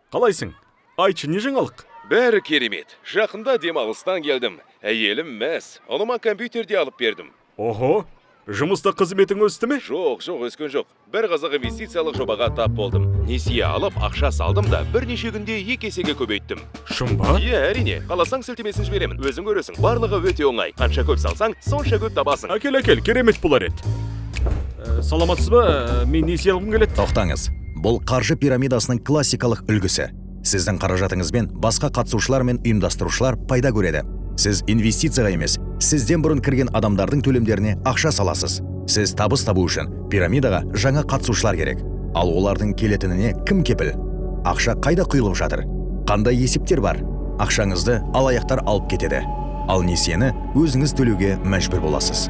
Қалайсың? Айтшы, не жаңалық? Бәрі керемет. Жақында демалыстан келдім. Әйелім мәз. Ұлыма компьютерде алып бердім. Охо, жұмыста қызметің өсті ме? Жоқ, өскен жоқ. Бір қызық инвестициялық жобаға тап болдым. Несие алып, ақша салдым да бірнеше күнде 2 есеге көбейттім. Шын ба? Иә, әрине. Қаласаң сілтемесін жіберемін. Өзің көресің. Барлығы өте оңай. Қанша көп салсаң, сонша көп табасың. Әкел, керемет болар еді. Саламатсыз ба? Мен несие алғым келеді. Тоқтаңыз. Бұл қаржы пирамидасының классикалық үлгісі. Сіздің қаражатыңызбен басқа қатысушылар мен ұйымдастырушылар пайда көреді. Сіз инвестицияға емес, сізден бұрын кірген адамдардың төлемдеріне ақша саласыз. Сіз табыс табу үшін пирамидаға жаңа қатысушылар керек. Ал олардың келетініне кім кепіл? Ақша қайда құйылып жатыр? Қандай есептер бар? Ақшаңызды алаяқтар алып кетеді. Ал несиені өзіңіз төлеуге мәжбүр боласыз.